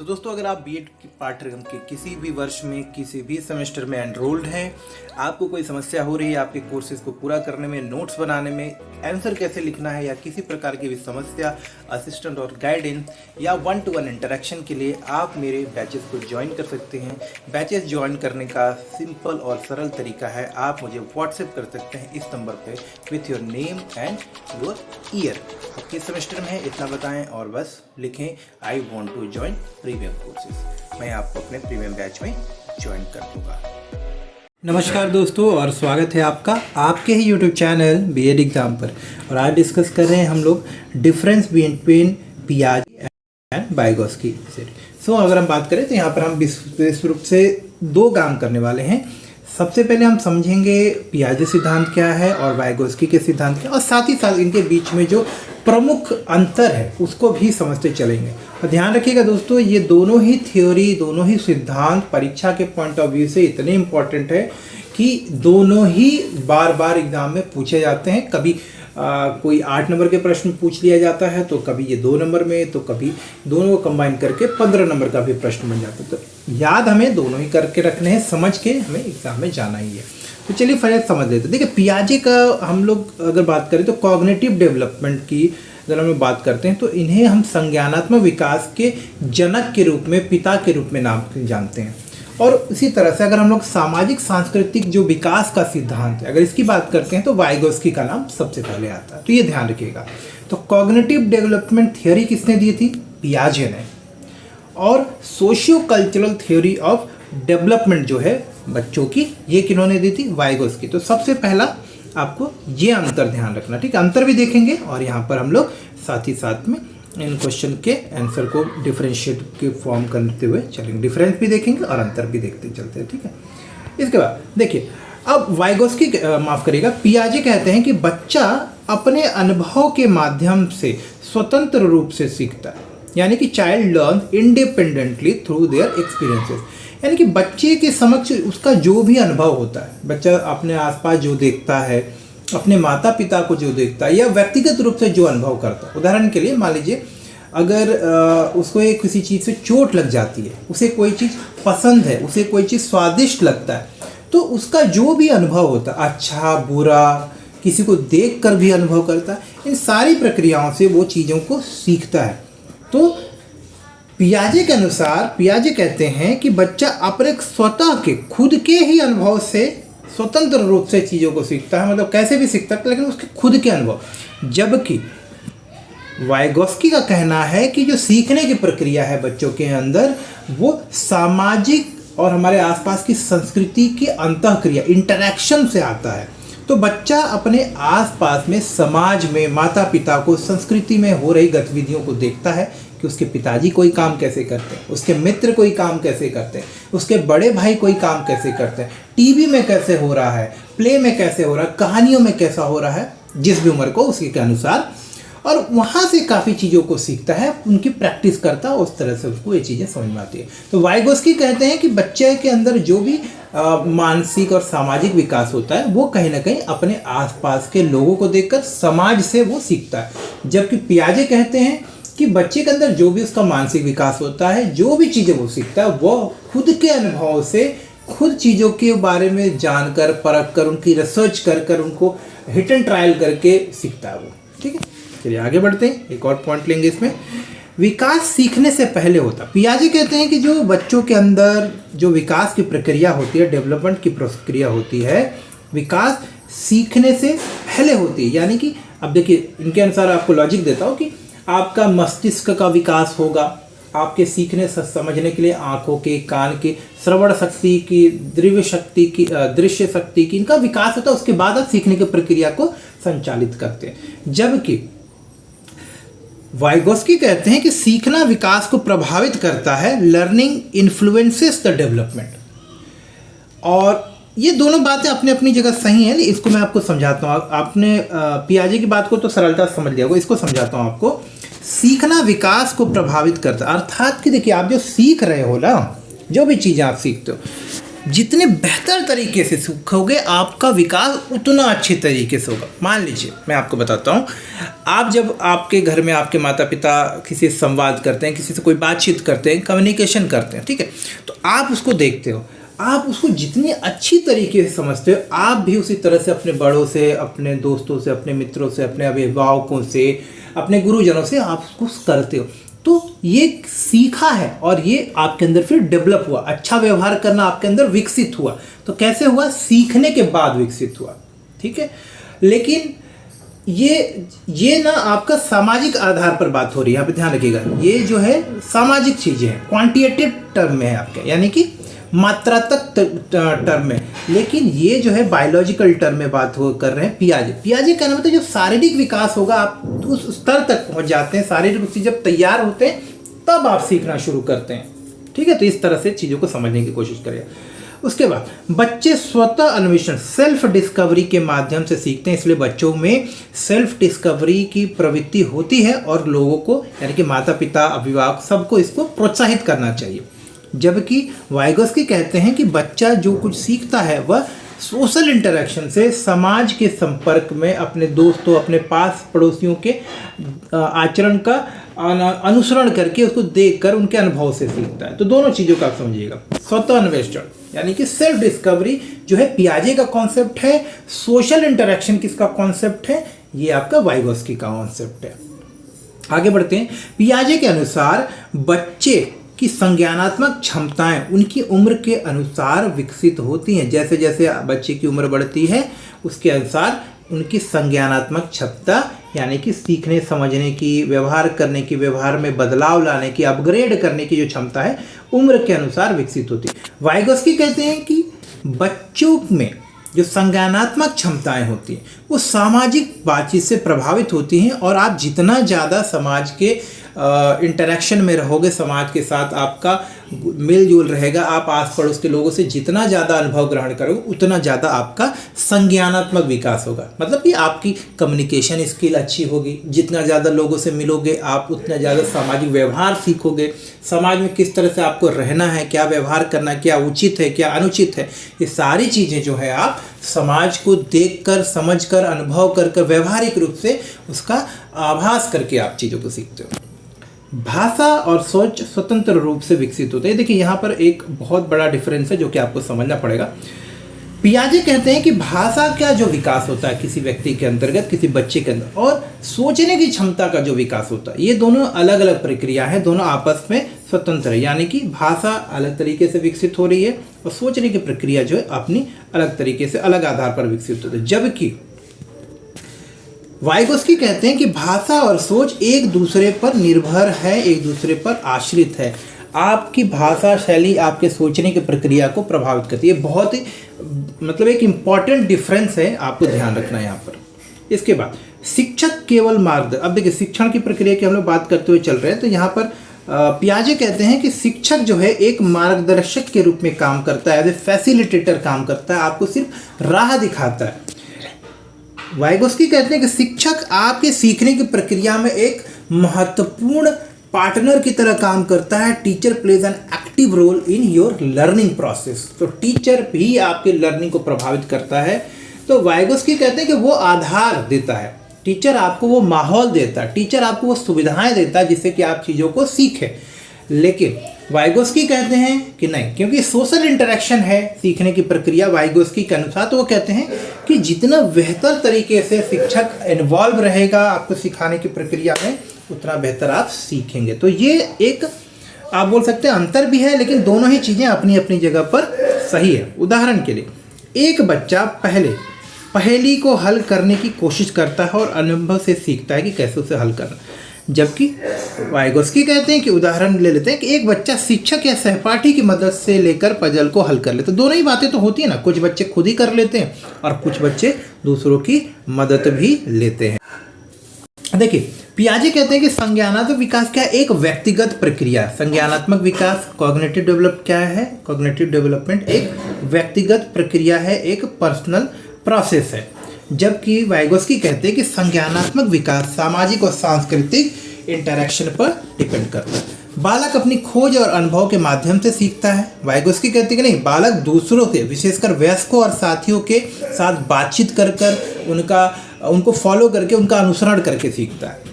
तो दोस्तों, अगर आप बीएड पाठ्यक्रम के किसी भी वर्ष में किसी भी सेमेस्टर में एनरोल्ड हैं, आपको कोई समस्या हो रही है आपके कोर्सेज को पूरा करने में, नोट्स बनाने में, आंसर कैसे लिखना है या किसी प्रकार की भी समस्या, असिस्टेंट और गाइडेंस या 1-to-1 इंटरेक्शन के लिए आप मेरे बैचेस को ज्वाइन कर सकते हैं। बैचेस ज्वाइन करने का सिंपल और सरल तरीका है, आप मुझे व्हाट्सएप कर सकते हैं इस नंबर पे with your name and your year. आप किस सेमेस्टर में है इतना बताएं और बस लिखें I want to join premium courses. मैं आपको अपने प्रीमियम बैच में ज्वाइन कर दूंगा। नमस्कार दोस्तों, और स्वागत है आपका आपके ही यूट्यूब चैनल बीएड एग्जाम पर। और आज डिस्कस कर रहे हैं हम लोग डिफरेंस बिटवीन पियाजे एंड वाइगोत्स्की। सो अगर हम बात करें तो यहाँ पर हम विशेष रूप से दो काम करने वाले हैं। सबसे पहले हम समझेंगे पियाजे सिद्धांत क्या है और वाइगोत्स्की के सिद्धांत क्या, और साथ ही साथ इनके बीच में जो प्रमुख अंतर है उसको भी समझते चलेंगे। और ध्यान रखिएगा दोस्तों, ये दोनों ही थ्योरी, दोनों ही सिद्धांत परीक्षा के पॉइंट ऑफ व्यू से इतने इम्पोर्टेंट है कि दोनों ही बार बार एग्जाम में पूछे जाते हैं। कभी कोई 8 नंबर के प्रश्न पूछ लिया जाता है, तो कभी ये 2 नंबर में, तो कभी दोनों को कंबाइन करके 15 नंबर का भी प्रश्न बन जाता है। तो याद हमें दोनों ही करके रखने हैं, समझ के हमें एग्जाम में जाना ही है। तो चलिए फर्स्ट समझ लेते हैं। देखिए, पियाजे का हम लोग अगर बात करें तो कॉग्निटिव डेवलपमेंट की अगर हम बात करते हैं तो इन्हें हम संज्ञानात्मक विकास के जनक के रूप में, पिता के रूप में नाम जानते हैं। और इसी तरह से अगर हम लोग सामाजिक सांस्कृतिक जो विकास का सिद्धांत है, अगर इसकी बात करते हैं तो वाइगोत्स्की का नाम सबसे पहले आता है। तो ये ध्यान रखिएगा। तो कॉग्निटिव डेवलपमेंट थ्योरी किसने दी थी? पियाजे ने। और socio cultural theory of development जो है बच्चों की, ये किन्होंने दी थी? वाइगोत्स्की। तो सबसे पहला आपको ये अंतर ध्यान रखना, ठीक है। अंतर भी देखेंगे और यहाँ पर हम लोग साथ ही साथ में इन क्वेश्चन के आंसर को डिफरेंशिएट के फॉर्म करते हुए चलेंगे। डिफरेंस भी देखेंगे और अंतर भी देखते चलते हैं, ठीक है। इसके बाद देखिए, अब वाइगोत्स्की माफ करिएगा, पियाजे कहते हैं कि बच्चा अपने अनुभव के माध्यम से स्वतंत्र रूप से सीखता है, यानी कि child learn independently through their experiences. यानी कि बच्चे के समक्ष उसका जो भी अनुभव होता है, बच्चा अपने आसपास जो देखता है, अपने माता पिता को जो देखता है, या व्यक्तिगत रूप से जो अनुभव करता है। उदाहरण के लिए मान लीजिए, अगर उसको एक किसी चीज़ से चोट लग जाती है, उसे कोई चीज़ पसंद है, उसे कोई चीज़ स्वादिष्ट लगता है, तो उसका जो भी अनुभव होता है, अच्छा बुरा, किसी को देख कर भी अनुभव करता है, इन सारी प्रक्रियाओं से वो चीज़ों को सीखता है। तो पियाजे के अनुसार, पियाजे कहते हैं कि बच्चा अपने स्वतः के खुद के ही अनुभव से स्वतंत्र रूप से चीज़ों को सीखता है, मतलब कैसे भी सीखता है लेकिन उसके खुद के अनुभव। जबकि वाइगोत्स्की का कहना है कि जो सीखने की प्रक्रिया है बच्चों के अंदर, वो सामाजिक और हमारे आसपास की संस्कृति की अंतःक्रिया, इंटरैक्शन से आता है। तो बच्चा अपने आसपास में, समाज में, माता पिता को, संस्कृति में हो रही गतिविधियों को देखता है कि उसके पिताजी कोई काम कैसे करते हैं, उसके मित्र कोई काम कैसे करते हैं, उसके बड़े भाई कोई काम कैसे करते हैं, टीवी में कैसे हो रहा है, प्ले में कैसे हो रहा है, कहानियों में कैसा हो रहा है, जिस भी उम्र को उसी के अनुसार। और वहाँ से काफ़ी चीज़ों को सीखता है, उनकी प्रैक्टिस करता है, उस तरह से उसको ये चीज़ें समझ में आती है। तो वाइगोत्स्की कहते हैं कि बच्चे के अंदर जो भी मानसिक और सामाजिक विकास होता है, वो कहीं ना कहीं अपने आसपास के लोगों को देखकर, समाज से वो सीखता है। जबकि पियाजे कहते हैं कि बच्चे के अंदर जो भी उसका मानसिक विकास होता है, जो भी चीज़ें वो सीखता है, वो खुद के अनुभव से, खुद चीज़ों के बारे में जानकर, परख कर, उनकी रिसर्च कर कर, उनको हिट एंड ट्रायल करके सीखता है वो, ठीक है। चलिए आगे बढ़ते हैं, एक और पॉइंट लेंगे इसमें। विकास सीखने से पहले होता। पियाजे कहते हैं कि जो बच्चों के अंदर जो विकास की प्रक्रिया होती है, डेवलपमेंट की प्रक्रिया होती है, विकास सीखने से पहले होती है। यानी कि अब देखिए, इनके अनुसार आपको लॉजिक देता हूँ कि आपका मस्तिष्क का विकास होगा, आपके सीखने समझने के लिए आँखों के, कान के, श्रवण शक्ति की, दृश्य शक्ति की, दृश्य शक्ति की, इनका विकास होता है। उसके बाद आप सीखने की प्रक्रिया को संचालित करते हैं। जबकि वाइगोत्स्की कहते हैं कि सीखना विकास को प्रभावित करता है, लर्निंग इन्फ्लुएंसेस द डेवलपमेंट। और ये दोनों बातें अपनी अपनी जगह सही हैं, इसको मैं आपको समझाता हूँ। आपने पियाजे की बात को तो सरलता से समझ लिया होगा, इसको समझाता हूँ आपको। सीखना विकास को प्रभावित करता है, अर्थात कि देखिए, आप जो सीख रहे हो ना, जो भी चीज़ें आप सीखते हो, जितने बेहतर तरीके से सीखोगे आपका विकास उतना अच्छे तरीके से होगा। मान लीजिए मैं आपको बताता हूँ, आप जब आपके घर में आपके माता पिता किसी से संवाद करते हैं, किसी से कोई बातचीत करते हैं, कम्युनिकेशन करते हैं, ठीक है, तो आप उसको देखते हो, आप उसको जितनी अच्छी तरीके से समझते हो, आप भी उसी तरह से अपने बड़ों से, अपने दोस्तों से, अपने मित्रों से, अपने अभिभावकों से, अपने गुरुजनों से आप उसको करते हो। तो ये सीखा है और ये आपके अंदर फिर डेवलप हुआ, अच्छा व्यवहार करना आपके अंदर विकसित हुआ। तो कैसे हुआ? सीखने के बाद विकसित हुआ, ठीक है। लेकिन ये ना आपका सामाजिक आधार पर बात हो रही है, यहाँ पे ध्यान रखिएगा। ये जो है सामाजिक चीज़ें हैं, क्वांटिटेटिव टर्म में है आपके, यानी कि मात्रात्मक टर्म में। लेकिन ये जो है बायोलॉजिकल टर्म में बात कर रहे हैं। पियाजे का मतलब जो शारीरिक विकास होगा, आप उस स्तर तक पहुंच जाते हैं, शारीरिक रूप से जब तैयार होते हैं तब आप सीखना शुरू करते हैं, ठीक है। तो इस तरह से चीज़ों को समझने की कोशिश करिए। उसके बाद बच्चे स्वतः अन्वेषण, सेल्फ डिस्कवरी के माध्यम से सीखते हैं, इसलिए बच्चों में सेल्फ डिस्कवरी की प्रवृत्ति होती है और लोगों को, यानी कि माता पिता, अभिभावक, सबको इसको प्रोत्साहित करना चाहिए। जबकि वाइगोस्की कहते हैं कि बच्चा जो कुछ सीखता है वह सोशल इंटरेक्शन से, समाज के संपर्क में, अपने दोस्तों, अपने पास पड़ोसियों के आचरण का अनुसरण करके, उसको देखकर, उनके अनुभव से सीखता है। तो दोनों चीज़ों का आप समझिएगा। स्वतः अन्वेषण यानी कि सेल्फ डिस्कवरी जो है पियाजे का कॉन्सेप्ट है, सोशल इंटरेक्शन किसका कॉन्सेप्ट है? ये आपका वाइगोस्की का कॉन्सेप्ट है। आगे बढ़ते हैं। पियाजे के अनुसार बच्चे की संज्ञानात्मक क्षमताएं उनकी उम्र के अनुसार विकसित होती हैं। जैसे जैसे बच्चे की उम्र बढ़ती है उसके अनुसार उनकी संज्ञानात्मक क्षमता, यानी कि सीखने, समझने की, व्यवहार करने की, व्यवहार में बदलाव लाने की, अपग्रेड करने की जो क्षमता है उम्र के अनुसार विकसित होती है। वाइगोस्की कहते हैं कि बच्चों में जो संज्ञानात्मक क्षमताएं होती हैं वो सामाजिक बातचीत से प्रभावित होती हैं, और आप जितना ज़्यादा समाज के इंटरेक्शन में रहोगे, समाज के साथ आपका मिलजुल रहेगा, आप आस पड़ोस के लोगों से जितना ज़्यादा अनुभव ग्रहण करोगे उतना ज़्यादा आपका संज्ञानात्मक विकास होगा। मतलब कि आपकी कम्युनिकेशन स्किल अच्छी होगी, जितना ज़्यादा लोगों से मिलोगे आप उतना ज़्यादा सामाजिक व्यवहार सीखोगे, समाज में किस तरह से आपको रहना है, क्या व्यवहार करना, क्या उचित है, क्या अनुचित है, ये सारी चीज़ें जो है आप समाज को देखकर, समझकर, अनुभव कर व्यवहारिक रूप से उसका आभास करके आप चीज़ों को सीखते हो। भाषा और सोच स्वतंत्र रूप से विकसित होते हैं। देखिए यहाँ पर एक बहुत बड़ा डिफरेंस है जो कि आपको समझना पड़ेगा। पियाजे कहते हैं कि भाषा का जो विकास होता है किसी व्यक्ति के अंतर्गत, किसी बच्चे के अंदर, और सोचने की क्षमता का जो विकास होता है, ये दोनों अलग अलग प्रक्रिया है, दोनों आपस में स्वतंत्र है। यानी कि भाषा अलग तरीके से विकसित हो रही है और सोचने की प्रक्रिया जो है अपनी अलग तरीके से, अलग आधार पर विकसित होती है। जबकि वाइगोस्की कहते हैं कि भाषा और सोच एक दूसरे पर निर्भर है, एक दूसरे पर आश्रित है। आपकी भाषा शैली आपके सोचने की प्रक्रिया को प्रभावित करती है। बहुत ही मतलब एक इम्पॉर्टेंट डिफरेंस है, आपको ध्यान रखना है यहाँ पर। इसके बाद शिक्षक केवल मार्गदर्शक। अब देखिए शिक्षण की प्रक्रिया की हम लोग बात करते हुए चल रहे हैं, तो यहाँ पर पियाजे कहते हैं कि शिक्षक जो है एक मार्गदर्शक के रूप में काम करता है, एज ए फैसिलिटेटर काम करता है, आपको सिर्फ राह दिखाता है। वाइगोस्की कहते हैं कि शिक्षक आपके सीखने की प्रक्रिया में एक महत्वपूर्ण पार्टनर की तरह काम करता है। Teacher plays an active role in your learning process. तो टीचर भी आपके लर्निंग को प्रभावित करता है। तो वाइगोस्की कहते हैं कि वो आधार देता है, टीचर आपको वो माहौल देता है, टीचर आपको वो सुविधाएं देता है जिससे कि आप चीज़ों को सीखें। लेकिन वाइगोस्की कहते हैं कि नहीं, क्योंकि सोशल इंटरेक्शन है सीखने की प्रक्रिया वाइगोस्की के अनुसार, तो वो कहते हैं कि जितना बेहतर तरीके से शिक्षक इन्वॉल्व रहेगा आपको सिखाने की प्रक्रिया में उतना बेहतर आप सीखेंगे। तो ये एक आप बोल सकते हैं अंतर भी है, लेकिन दोनों ही चीज़ें अपनी अपनी जगह पर सही है। उदाहरण के लिए एक बच्चा पहेली को हल करने की कोशिश करता है और अनुभव से सीखता है कि कैसे उसे हल करना, जबकि वाइगोस्की कहते हैं कि उदाहरण ले लेते हैं कि एक बच्चा शिक्षक या सहपाठी की मदद से लेकर पजल को हल कर लेते। तो दोनों ही बातें तो होती है ना, कुछ बच्चे खुद ही कर लेते हैं और कुछ बच्चे दूसरों की मदद भी लेते हैं। देखिए पियाजे कहते हैं कि संज्ञानात्मक विकास क्या है? एक व्यक्तिगत प्रक्रिया। संज्ञानात्मक विकास कॉग्निटिव डेवलप क्या है? कॉग्निटिव डेवलपमेंट एक व्यक्तिगत प्रक्रिया है, एक पर्सनल प्रोसेस है। जबकि वाइगोस्की कहते हैं कि संज्ञानात्मक विकास सामाजिक और सांस्कृतिक इंटरेक्शन पर डिपेंड करता है। बालक अपनी खोज और अनुभव के माध्यम से सीखता है। वाइगोस्की कहते हैं कि नहीं, बालक दूसरों से, विशेषकर वयस्कों और साथियों के साथ बातचीत कर उनको फॉलो करके, उनका अनुसरण करके सीखता है।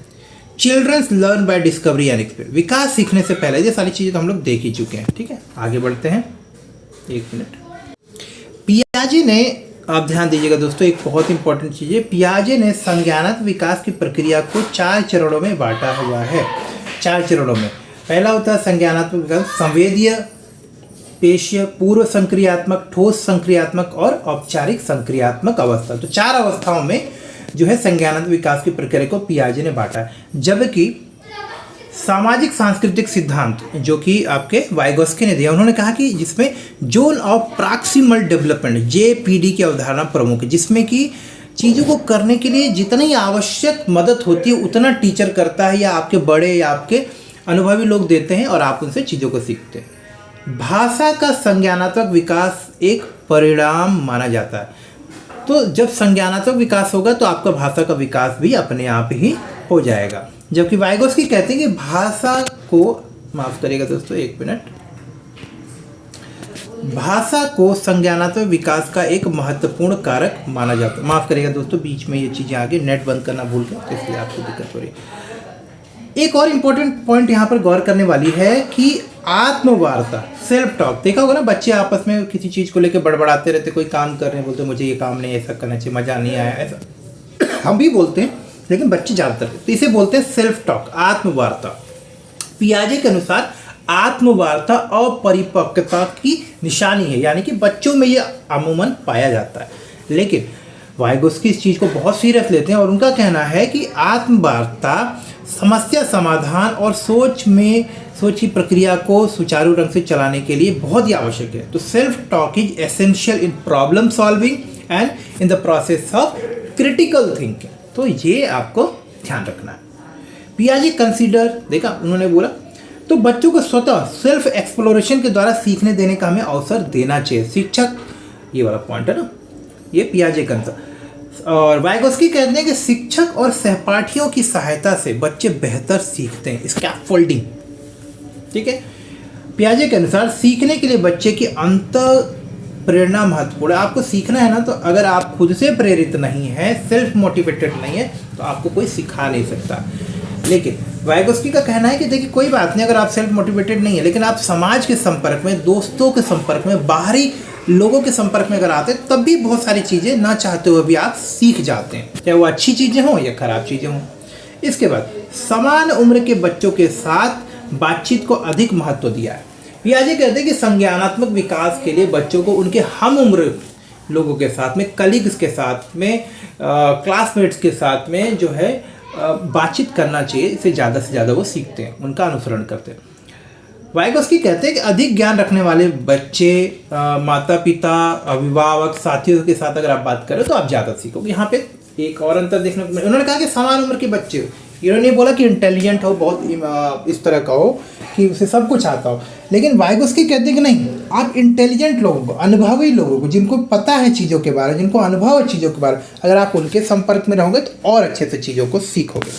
Childrens learn by discovery and experience. विकास सीखने से पहले, ये सारी चीज़ें तो हम लोग देख ही चुके हैं। ठीक है, आगे बढ़ते हैं। एक मिनट। पियाजे ने, आप ध्यान दीजिएगा दोस्तों, एक बहुत इंपॉर्टेंट चीज़ है। पियाजे ने संज्ञानात्मक विकास की प्रक्रिया को 4 चरणों में बांटा हुआ है। 4 चरणों में। पहला होता है संज्ञानात्मक विकास, संवेदीय, पेशीय, पूर्व संक्रियात्मक, ठोस संक्रियात्मक और औपचारिक संक्रियात्मक अवस्था। तो 4 अवस्थाओं में जो है संज्ञानात्मक विकास की प्रक्रिया को पियाजे ने बांटा है। जबकि सामाजिक सांस्कृतिक सिद्धांत जो कि आपके वाइगोस्की ने दिया, उन्होंने कहा कि जिसमें zone of proximal development, JPD की अवधारणा प्रमुख है, जिसमें कि चीज़ों को करने के लिए जितनी आवश्यक मदद होती है उतना टीचर करता है, या आपके बड़े या आपके अनुभवी लोग देते हैं और आप उनसे चीज़ों को सीखते हैं। भाषा का संज्ञानात्मक विकास एक परिणाम माना जाता है। तो जब संज्ञानात्मक विकास होगा तो आपका भाषा का विकास भी अपने आप ही हो जाएगा। जबकि वाइगोस्की कहते हैं कि भाषा को, माफ करिएगा दोस्तों एक मिनट, भाषा को संज्ञानात्मक विकास का एक महत्वपूर्ण कारक माना जाता है। माफ करिएगा दोस्तों, बीच में ये चीज़ें आगे, नेट बंद करना भूल गए तो इसलिए आपको दिक्कत हो रही है। एक और इम्पोर्टेंट पॉइंट यहाँ पर गौर करने वाली है कि आत्मवार्ता, सेल्फ टॉक। देखा होगा ना, बच्चे आपस में किसी चीज़ को लेकर बड़बड़ाते रहते, कोई काम कर रहे हैं, बोलते मुझे ये काम नहीं, ऐसा करना चाहिए, मज़ा नहीं आया, ऐसा हम भी बोलते हैं, लेकिन बच्चे ज़्यादातर, तो इसे बोलते हैं सेल्फ टॉक, आत्मवार्ता। पियाजे के अनुसार आत्मवार्ता अपरिपक्वता की निशानी है, यानी कि बच्चों में ये अमूमन पाया जाता है। लेकिन वाइगोस्की इस चीज़ को बहुत सीरियस लेते हैं और उनका कहना है कि आत्मवार्ता समस्या समाधान और सोच की प्रक्रिया को सुचारू ढंग से चलाने के लिए बहुत ही आवश्यक है। तो self talk is essential in problem solving and in the process of critical thinking. तो ये आपको ध्यान रखना है। पियाजे कंसीडर, देखा उन्होंने बोला, तो बच्चों को स्वतः सेल्फ एक्सप्लोरेशन के द्वारा सीखने देने का हमें अवसर देना चाहिए। शिक्षक, ये वाला पॉइंट है ना, ये पियाजे कंसीडर। और वाइगोस्की कहते हैं कि शिक्षक और सहपाठियों की सहायता से बच्चे बेहतर सीखते हैं, स्कैफोल्डिंग। ठीक है, पियाजे के अनुसार सीखने के लिए बच्चे की अंतर प्रेरणा महत्वपूर्ण है। आपको सीखना है ना, तो अगर आप खुद से प्रेरित नहीं है, सेल्फ मोटिवेटेड नहीं है, तो आपको कोई सिखा नहीं सकता। लेकिन वाइगोस्की का कहना है कि देखिए कोई बात नहीं, अगर आप सेल्फ मोटिवेटेड नहीं है, लेकिन आप समाज के संपर्क में, दोस्तों के संपर्क में, बाहरी लोगों के संपर्क में अगर आते हैं, तब भी बहुत सारी चीज़ें ना चाहते हुए भी आप सीख जाते हैं, चाहे वो अच्छी चीज़ें हों या खराब चीज़ें हों। इसके बाद समान उम्र के बच्चों के साथ बातचीत को अधिक महत्व दिया है। पियाजे कहते हैं कि संज्ञानात्मक विकास के लिए बच्चों को उनके हम उम्र लोगों के साथ में, कलीग्स के साथ में, क्लासमेट्स के साथ में जो है बातचीत करना चाहिए। इससे ज़्यादा से ज़्यादा वो सीखते हैं, उनका अनुसरण करते हैं। वाइगोस्की कहते हैं कि अधिक ज्ञान रखने वाले बच्चे, माता पिता, अभिभावक, साथियों के साथ अगर आप बात करें तो आप ज़्यादा सीखोगे। यहाँ पे एक और अंतर देखने को, उन्होंने कहा कि समान उम्र के बच्चे, इन्होंने बोला कि इंटेलिजेंट हो, बहुत इस तरह का हो कि उसे सब कुछ आता हो, लेकिन वाइगोस्की कहते हैं कि नहीं, आप इंटेलिजेंट लोगों को, अनुभवी लोगों को, जिनको पता है चीज़ों के बारे में, जिनको अनुभव है चीज़ों के बारे में, अगर आप उनके संपर्क में रहोगे तो और अच्छे से चीज़ों को सीखोगे।